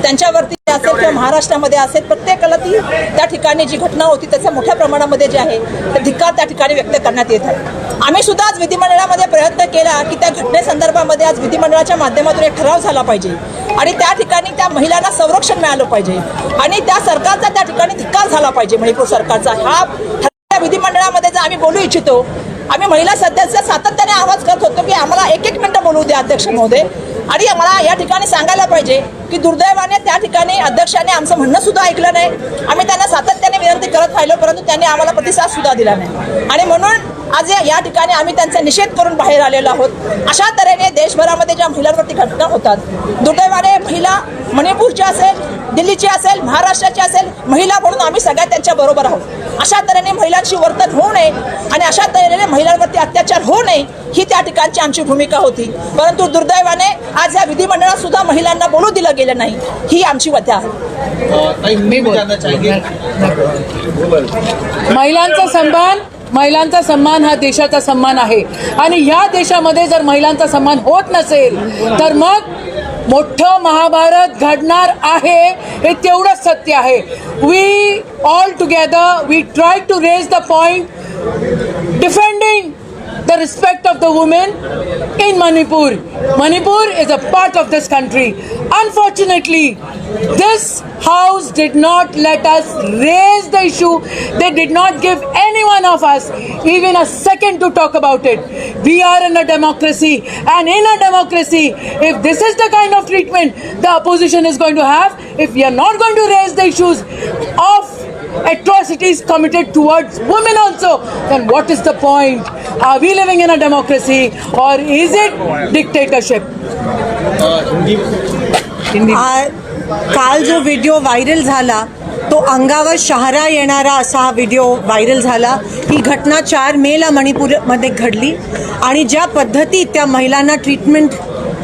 त्यांच्यावरती असेल किंवा महाराष्ट्रामध्ये असेल, प्रत्येकाला ती त्या ठिकाणी जी घटना होती त्याचा मोठ्या प्रमाणामध्ये जे आहे ते धिक्कार त्या ठिकाणी व्यक्त करण्यात येत आहे. आम्ही सुद्धा आज विधिमंडळामध्ये प्रयत्न केला की त्या घटनेसंदर्भामध्ये आज विधिमंडळाच्या माध्यमातून एक ठराव झाला पाहिजे आणि त्या ठिकाणी त्या महिलांना संरक्षण मिळालं पाहिजे आणि त्या सरकारचा त्या ठिकाणी धिक्कार झाला पाहिजे. मणिपूर सरकारचा हा विधिमंडळामध्ये जर आम्ही बोलू इच्छितो. आम्ही महिला सदस्य सातत्याने आवाज करत होतो की आम्हाला एक मिनिटं बोलू द्या अध्यक्ष महोदय. आणि आम्हाला या ठिकाणी सांगायला पाहिजे की दुर्दैवाने त्या ठिकाणी अध्यक्षाने आमचं म्हणणं सुद्धा ऐकलं नाही. आम्ही त्यांना सातत्याने विनंती करत राहिलो परंतु त्यांनी आम्हाला प्रतिसाद सुद्धा दिला नाही आणि म्हणून आज या ठिकाणी आम्ही त्यांचा निषेध करून बाहेर आलेलो आहोत. अशा तऱ्हेने देशभरामध्ये ज्या महिलांवरती घटना होतात, दुर्दैवाने महिला मणिपूरच्या असेल, दिल्लीची असेल, महाराष्ट्राची असेल, महिला म्हणून आम्ही सगळ्या त्यांच्या बरोबर आहोत. अशा तऱ्हेने महिलांशी वर्तन होऊ नये आणि अशा तऱ्हेने महिलांवरती अत्याचार होऊ नये ही त्या ठिकाणची आमची भूमिका होती. परंतु दुर्दैवाने आज या विधिमंडळात सुद्धा महिलांना बोलू दिलं गेलं नाही, ही आमची व्यथा आहे. महिलांचा सन्मान हा देशाचा सन्मान आहे आणि ह्या देशामध्ये जर महिलांचा सन्मान होत नसेल तर मग मोठं महाभारत घडणार आहे, हे तेवढंच सत्य आहे. We all together we try to raise the point defending the respect of the women in Manipur. Manipur is a part of this country. Unfortunately, this house did not let us raise the issue. They did not give any one of us even a second to talk about it. We are in a democracy, and in a democracy, if this is the kind of treatment the opposition is going to have, if we are not going to raise the issues of atrocities committed towards women also, then what is the point? Are we living in a democracy or is it dictatorship? काल जो video viral झाला तो अंगावर शहारा येणारा असा हा video viral झाला. ही घटना 4 मेला मणिपूरमध्ये घडली आणि ज्या पद्धतीत त्या महिलांना ट्रीटमेंट,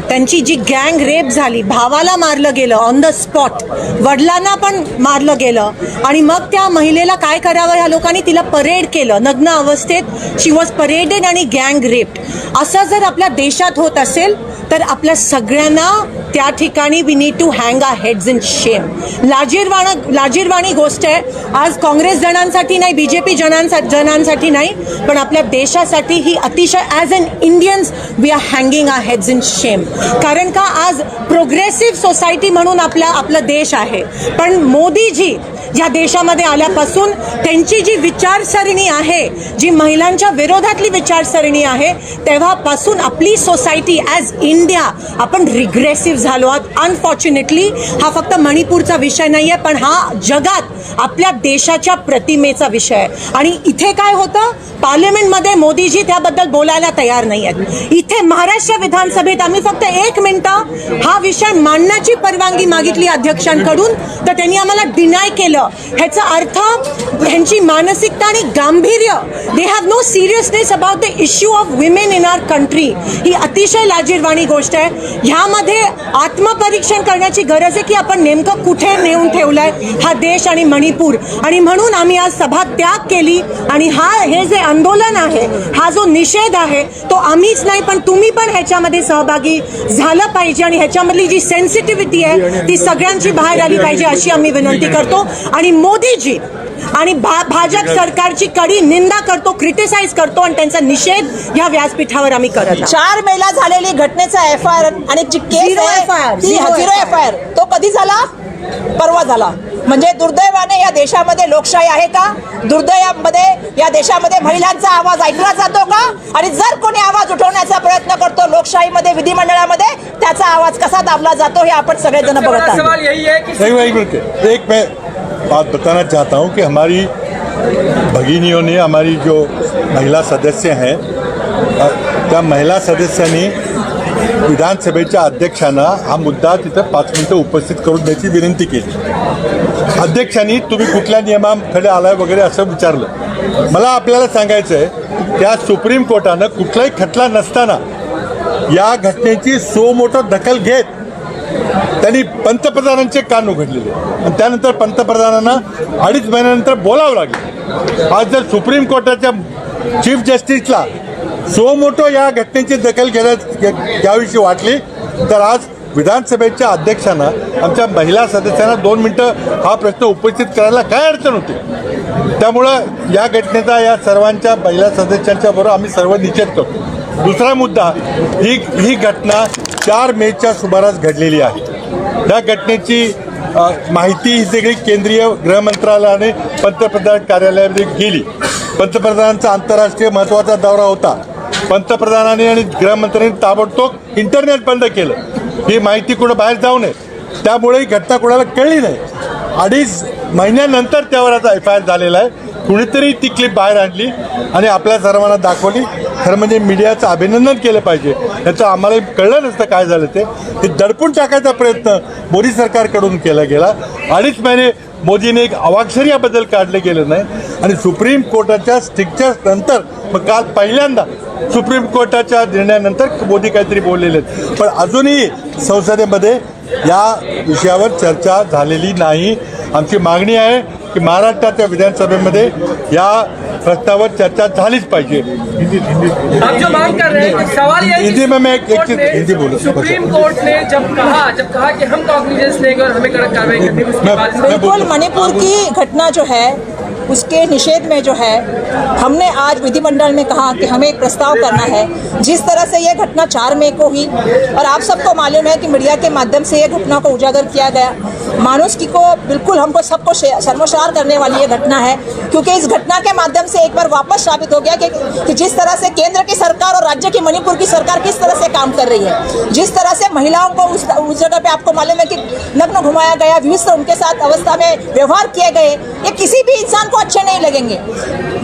त्यांची जी गँग रेप झाली, भावाला मारलं गेलं ऑन द स्पॉट, वडिलांना पण मारलं गेलं आणि मग त्या महिलेला काय करावं ह्या लोकांनी तिला परेड केलं नग्न अवस्थेत. शी वॉज परेडेड आणि गँग रेप्ड. असं जर आपल्या देशात होत असेल तर आपल्या सगळ्यांना त्या ठिकाणी we need to hang our heads in shame. लाजीरवाणी गोष्ट आहे. आज काँग्रेस जणांसाठी नाही, बीजेपी जणांसाठी नाही, पण आपल्या देशासाठी ही अतिशय as an Indians we are hanging our heads in shame. कारण का आज प्रोग्रेसिव्ह सोसायटी म्हणून आपलं देश आहे, पण मोदीजी या देशामध्ये आल्यापासून त्यांची जी विचारसरणी आहे, जी महिलांच्या विरोधातली विचारसरणी आहे, तेव्हापासून आपली सोसायटी ॲज इंडिया आपण रिग्रेसिव्ह झालो आहोत. अनफॉर्च्युनेटली हा फक्त मणिपूरचा विषय नाही आहे, पण हा जगात आपल्या देशाच्या प्रतिमेचा विषय आहे. आणि इथे काय होतं, पार्लमेंटमध्ये मोदीजी त्याबद्दल बोलायला तयार नाही आहेत. इथे महाराष्ट्र विधानसभेत आम्ही फक्त 1 मिनिटं हा विषय मांडण्याची परवानगी मागितली अध्यक्षांकडून, तर त्यांनी आम्हाला डिनाय केलं. ह्याचा अर्थ ह्यांची मानसिकता आणि गांभीर्य, they have no seriousness about the issue of women in our country. ही अतिशय लाजीरवाणी गोष्ट आहे. ह्यामध्ये आत्मपरीक्षण करण्याची गरज आहे की आपण नेमकं कुठे नेऊन ठेवलाय हा देश आणि मणिपूर. आणि म्हणून आम्ही आज सभा त्याग केली आणि हे जे आंदोलन आहे, हा जो निषेध आहे, तो आम्हीच नाही पण तुम्ही पण ह्याच्यामध्ये सहभागी झालं पाहिजे आणि ह्याच्यामधली जी सेन्सिटिव्हिटी आहे ती सगळ्यांची बाहेर आली पाहिजे अशी आम्ही विनंती करतो. आणि मोदीजी आणि भाजप सरकारची कडी निंदा करतो, क्रिटिसाइज करतो आणि त्यांचा निषेध या व्यासपीठावर आम्ही करत. 4 मेला झालेली घटनेचा FIR आणि जी केस आहे ती 0 FIR तो कधी झाला? परवा झाला. म्हणजे दुर्दैवाने या देशामध्ये लोकशाही आहे का? दुर्दैवामध्ये या देशामध्ये महिलांचा आवाज ऐकला जातो का? आणि जर कोणी आवाज उठवण्याचा प्रयत्न करतो लोकशाहीमध्ये, विधिमंडळामध्ये, त्याचा आवाज कसा दाबला जातो हे आपण सगळेजण बघत आहोत. एक मैं बात बताना चाहता हूँ कि हमारी भगिनियों ने, हमारी जो महिला सदस्य हैं, त्या महिला सदस्यांनी विधानसभेच्या अध्यक्षांना हा मुद्दा तिथं 5 मिनिटं उपस्थित करून द्यायची विनंती केली. अध्यक्षांनी तुम्ही कुठल्या नियमाकडे आलाय वगैरे असं विचारलं. मला आपल्याला सांगायचं आहे, त्या सुप्रीम कोर्टानं कुठलाही खटला नसताना या घटनेची सो मोठं दखल घेत त्यांनी पंतप्रधानांचे कान उघडलेले आणि त्यानंतर पंतप्रधानांना 2.5 महिन्यानंतर बोलावं लागलं. आज जर सुप्रीम कोर्टाच्या चीफ जस्टिसला सो मोठं या घटनेची दखल घ्याविषयी वाटली तर आज विधानसभेच्या अध्यक्षांना आमच्या महिला सदस्यांना 2 मिनटं हा प्रश्न उपस्थित करायला काय अडचण होती. त्यामुळं या घटनेचा या सर्वांच्या महिला सदस्यांच्या बरोबर आम्ही सर्व निषेध करतो. दुसरा मुद्दा, ही घटना 4 मेच्या सुमारास घडलेली आहे. या घटनेची माहिती ही सगळी केंद्रीय गृह मंत्रालयाने पंतप्रधान कार्यालयामध्ये गेली. पंतप्रधानांचा आंतरराष्ट्रीय महत्त्वाचा दौरा होता. पंतप्रधानांनी आणि गृहमंत्र्यांनी ताबडतोब इंटरनेट बंद केलं. ही माहिती कुठं बाहेर जाऊ नये, त्यामुळे ही घटना कोणाला कळली नाही. 2.5 महिन्यानंतर त्यावर आता FIR झालेला आहे. कुणीतरी ती क्लिप बाहेर आणली आणि आपल्या सर्वांना दाखवली. खरं म्हणजे मीडियाचं अभिनंदन केलं पाहिजे. याचं आम्हाला कळलं नसतं काय झालं ते दडपून टाकायचा प्रयत्न मोदी सरकारकडून केला गेला. 2.5 महिने मोदीने एक अवाक्षर याबद्दल काढले गेलं नाही आणि सुप्रीम कोर्टाच्या स्ट्रिक्चर्स नंतर मग काल पहिल्यांदा सुप्रीम कोर्टाच्या निर्णयानंतर मोदी काहीतरी बोललेले आहेत. पण अजूनही संसदेमध्ये या विषयावर चर्चा झालेली नाही. आमची मागणी आहे की महाराष्ट्राच्या विधानसभेमध्ये या प्रस्तावावर चर्चा झालीच पाहिजे. आप जो मांग कर रहे हैं, सवाल ये है कि हिंदी में मैं एक चीज कोर्ट ने- हिंदी बोलूं. सुप्रीम कोर्ट ने जब कहा कि हम कॉग्निजेंस लेंगे और हमें कड़क कार्रवाई करनी है, उसके बाद बिल्कुल मणिपुर की घटना जो है उसके निषेध में जो है हमने आज विधिमंडल में कहा कि हमें एक प्रस्ताव करना है. जिस तरह से यह घटना 4 मई को हुई और आप सबको मालूम है कि मीडिया के माध्यम से ये घटना को उजागर किया गया. मानुषकी को बिल्कुल हमको सबको शर्मसार करने वाली ये घटना है, क्योंकि इस घटना के माध्यम से एक बार वापस साबित हो गया कि जिस तरह से केंद्र की सरकार और राज्य की मणिपुर की सरकार किस तरह से काम कर रही है. जिस तरह से महिलाओं को उस जगह पे आपको मालूम है कि नग्न घुमाया गया, विभिन्न उनके साथ अवस्था में व्यवहार किए गए, ये किसी भी इंसान को अच्छे नहीं लगेंगे.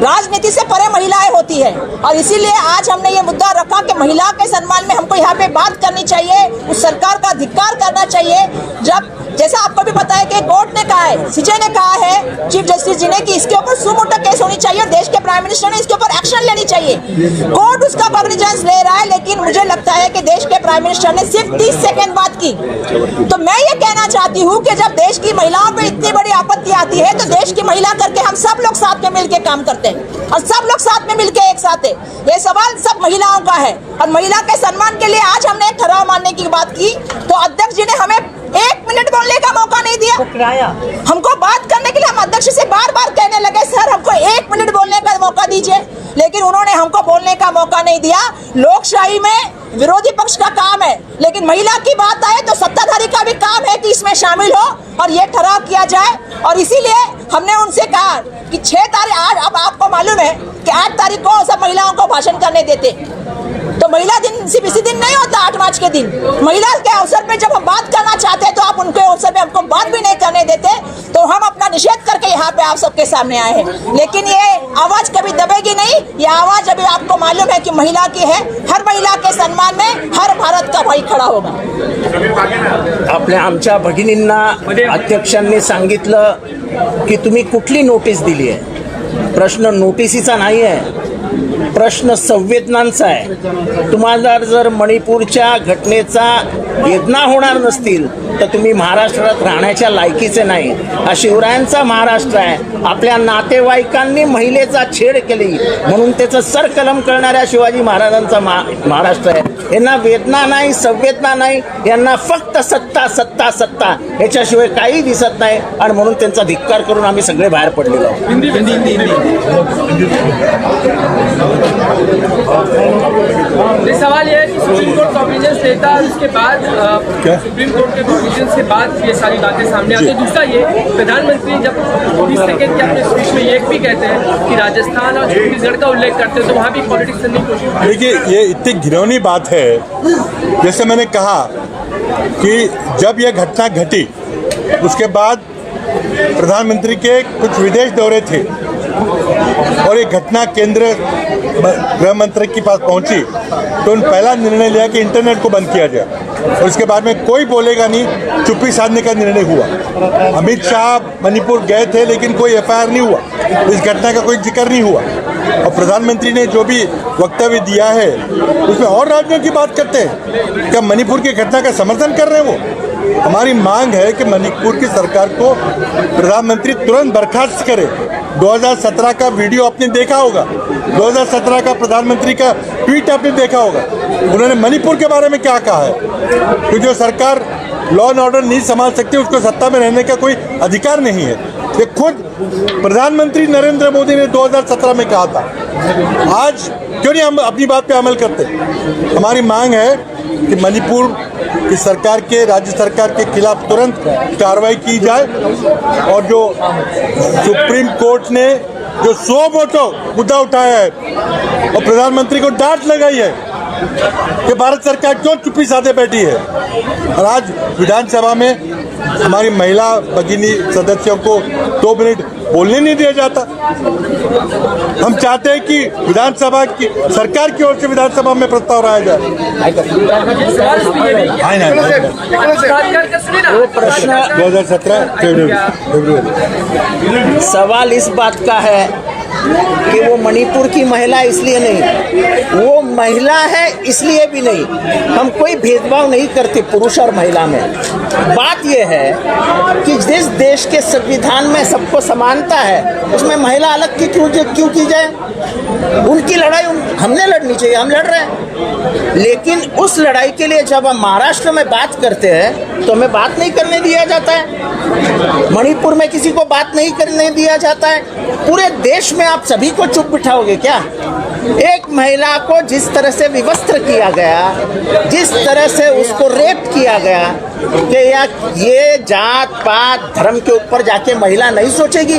राजनीति से परे महिलाएं होती है और इसीलिए आज हमने ये मुद्दा रखा कि महिला के सम्मान में हमको यहाँ पे बात करनी चाहिए. उस सरकार का धिक्कार करना चाहिए. जब जैसा आपको भी पता है कि कोर्ट ने कहा है, सीजे ने कहा है, चीफ जस्टिस जी ने, कि इसके ऊपर सुमोटो केस होनी चाहिए और देश के प्राइम मिनिस्टर ने इसके ऊपर एक्शन लेनी चाहिए. कोर्ट उसका कॉग्निजेंस ले रहा है, लेकिन मुझे लगता है कि देश के प्राइम मिनिस्टर ने सिर्फ 30 सेकंड बात की. तो मैं ये कहना चाहती हूँ कि जब देश की महिलाओं पे इतनी बड़ी आपत्ति आती है तो देश की महिला करके हम सब लोग साथ में मिलकर काम करते हैं और सब लोग साथ में मिलकर एक साथ है. ये सवाल सब महिलाओं का है और महिला के सम्मान के लिए आज हमने एक ठहराव मानने की बात की तो अध्यक्ष जी ने हमें 1 मिनट बोलने का मौका नहीं दिया. हमको बात करने के लिए हम अध्यक्ष से बार बार कहने लगे, सर हमको 1 मिनट बोलने का मौका दीजिए, लेकिन उन्होंने हमको बोलने का मौका नहीं दिया. लोकशाही में विरोधी पक्ष का काम है, लेकिन महिला की बात आए तो सत्ताधारी का भी काम है कि इसमें शामिल हो और ये ठहराव किया जाए. और इसीलिए हमने उनसे कहा कि 6 तारीख, आज अब आपको मालूम है कि 8 तारीख को सब महिलाओं को भाषण करने देते, तो महिला दिन सिर्फ इसी दिन नहीं होता, 8 मार्च के दिन. महिला के अवसर पे जब हम बात करना चाहते हैं तो आप उनके अवसर पे हमको बात भी नहीं करने देते. तो हम अपना निषेध करके यहाँ पे आप सबके सामने आए हैं, लेकिन ये आवाज कभी दबेगी नहीं. ये आवाज अभी आपको मालूम है कि महिला की है. हर महिला के सम्मान में हर भारत का भाई खड़ा होगा. आपल्या आमच्या भगिनींना अध्यक्षांनी सांगितलं की तुम्ही कुठली नोटीस दिली आहे. प्रश्न नोटिसीचा नाही आहे, प्रश्न संवेदनांचा आहे. तुम्हाला जर मणिपूरच्या घटनेचा वेदना होणार नसतील तर तुम्ही महाराष्ट्रात राहण्याच्या लायकीचे नाही. हा शिवरायांचा महाराष्ट्र आहे. आपल्या नातेवाईकांनी महिलेचा छेड केली म्हणून त्याचं सरकलम करणाऱ्या शिवाजी महाराजांचा महाराष्ट्र आहे. यांना वेदना नाही, संवेदना नाही, यांना फक्त सत्ता सत्ता सत्ता याच्याशिवाय काही दिसत नाही आणि म्हणून त्यांचा धिक्कार करून आम्ही सगळे बाहेर पडलेलो आहोत. सवाल ये है कि सुप्रीम कोर्ट कॉग्निजेंस लेता है और उसके बाद सुप्रीम कोर्ट के कॉग्निजेंस के बाद ये सारी बातें सामने आती है. दूसरा ये, प्रधानमंत्री जब 20 सेकेंड के अपने स्पीच में ये भी कहते हैं कि राजस्थान और छत्तीसगढ़ का उल्लेख करते हैं, तो वहाँ भी पॉलिटिक्स करने की कोशिश. देखिए, ये इतनी घिनौनी बात है. जैसे मैंने कहा कि जब यह घटना घटी उसके बाद प्रधानमंत्री के कुछ विदेश दौरे थे और ये घटना केंद्र गृह मंत्री के पास पहुंची तो उन्होंने पहला निर्णय लिया कि इंटरनेट को बंद किया जाए और इसके बाद में कोई बोलेगा नहीं, चुप्पी साधने का निर्णय हुआ. अमित शाह मणिपुर गए थे लेकिन कोई FIR नहीं हुआ, इस घटना का कोई जिक्र नहीं हुआ. और प्रधानमंत्री ने जो भी वक्तव्य दिया है उसमें और राज्यों की बात करते हैं. क्या मणिपुर की घटना का समर्थन कर रहे हैं वो? हमारी मांग है कि मणिपुर की सरकार को प्रधानमंत्री तुरंत बर्खास्त करे 2017 का वीडियो आपने देखा होगा, 2017 का प्रधानमंत्री का ट्वीट आपने देखा होगा। उन्होंने मणिपुर के बारे में क्या कहा है कि जो सरकार लॉ एंड ऑर्डर नहीं संभाल सकती उसको सत्ता में रहने का कोई अधिकार नहीं है। ये खुद प्रधानमंत्री नरेंद्र मोदी ने 2017 में कहा था। आज क्यों नहीं हम अपनी बात पे अमल करते? हमारी मांग है कि मणिपुर की सरकार के, राज्य सरकार के खिलाफ तुरंत कार्रवाई की जाए और जो सुप्रीम कोर्ट ने जो 100 वोटों मुद्दा उठाया है और प्रधानमंत्री को डांट लगाई है कि भारत सरकार क्यों चुप्पी साधे बैठी है, और आज विधानसभा में हमारी महिला भगिनी सदस्यों को 2 मिनट बोलने नहीं दिया जाता। हम चाहते हैं कि विधानसभा की सरकार की ओर से विधानसभा में प्रस्ताव लाया जाए। वो प्रश्न 2017 फरवरी। सवाल इस बात का है कि वो मणिपुर की महिला इसलिए नहीं, वो महिला है इसलिए भी नहीं। हम कोई भेदभाव नहीं करते पुरुष और महिला में। बात यह है कि जिस देश के संविधान में सबको समानता है उसमें महिला अलग की क्यों की जाए? उनकी लड़ाई हमने लड़नी चाहिए, हम लड़ रहे हैं। लेकिन उस लड़ाई के लिए जब हम महाराष्ट्र में बात करते हैं तो हमें बात नहीं करने दिया जाता है, मणिपुर में किसी को बात नहीं करने दिया जाता है। पूरे देश में आप सभी को चुप बिठाओगे क्या? एक महिला को जिस तरह से विवस्त्र किया गया, जिस तरह से उसको रेप किया गया, कि या ये जात पात धर्म के ऊपर जाके महिला नहीं सोचेगी?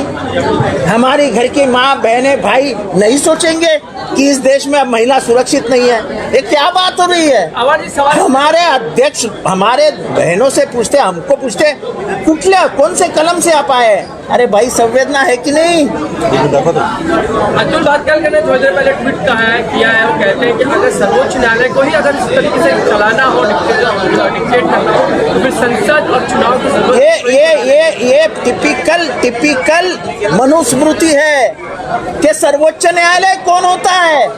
हमारी घर की माँ बहनें भाई नहीं सोचेंगे कि इस देश में अब महिला सुरक्षित नहीं है? ये क्या बात हो रही है? हमारे अध्यक्ष हमारे बहनों से पूछते, हमको पूछते कुठल्या कौन से कलम से आप आए? अरे भाई संवेदना है कि नहीं? अतुल भाटकर ने थोड़ी देर पहले ट्वीट किया है, वो कहते हैं कि अगर सर्वोच्च न्यायालय को ही अगर इस तरीके से चलाना हो, डिक्टेट करना हो, तो फिर संसद और चुनाव की जरूरत। ये टिपिकल मनुस्मृति है कि सर्वोच्च न्यायालय कौन होता है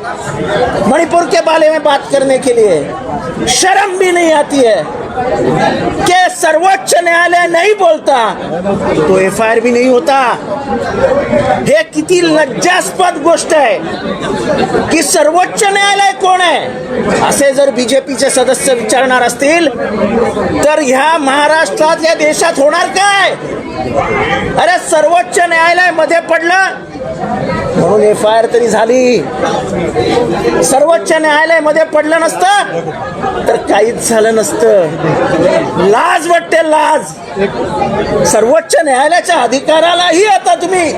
मणिपुर के बारे में बात करने के लिए? शर्म भी नहीं आती है कि सर्वोच्च न्यायालय नहीं बोलता तो एफआईआर भी नहीं होता। हे किती लज्जास्पद गोष्ट आहे की सर्वोच्च न्यायालय कोण आहे असे जर बीजेपीचे सदस्य विचारणार असतील तर ह्या महाराष्ट्रात या देशात होणार काय? अरे सर्वोच्च न्यायालय मध्ये पडलं म्हणून एफआयआर तरी झाली, सर्वोच्च न्यायालय मध्ये पडलं नसतं तर काहीच झालं नसतं। लाज वाटते, लाज। सर्वोच्च न्यायालयाच्या अधिकारालाही आता तुम्ही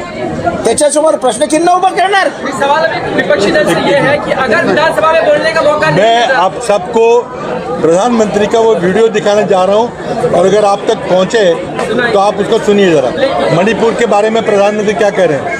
त्याच्यासमोर प्रश्नचिन्ह उभं करणार। सवाल अभी विपक्षी दल से ये है कि अगर विधानसभा में बोलने का मौका नहीं मैं आप सबको प्रधानमंत्री का वो वीडियो दिखाने जा रहा हूँ और अगर आप तक पहुँचे तो आप उसको सुनिए जरा। मणिपुर के बारे में प्रधानमंत्री क्या कह रहे हैं?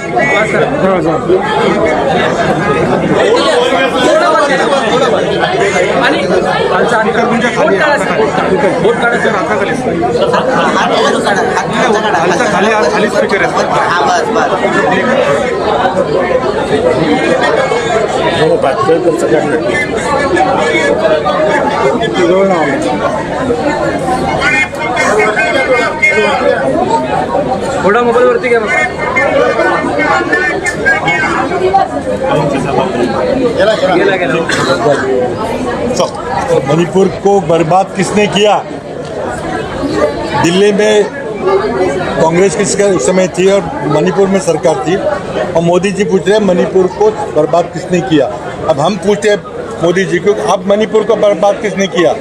थोड़ा मोबाईल वरती घ्या मणिपुर को बर्बाद किसने किया? दिल्ली में कांग्रेस की उस समय थी और मणिपुर में सरकार थी और मोदी जी पूछ रहे हैं मणिपुर को बर्बाद किसने किया। अब हम पूछते हैं मोदी जी को, अब मणिपुर को बर्बाद किसने किया?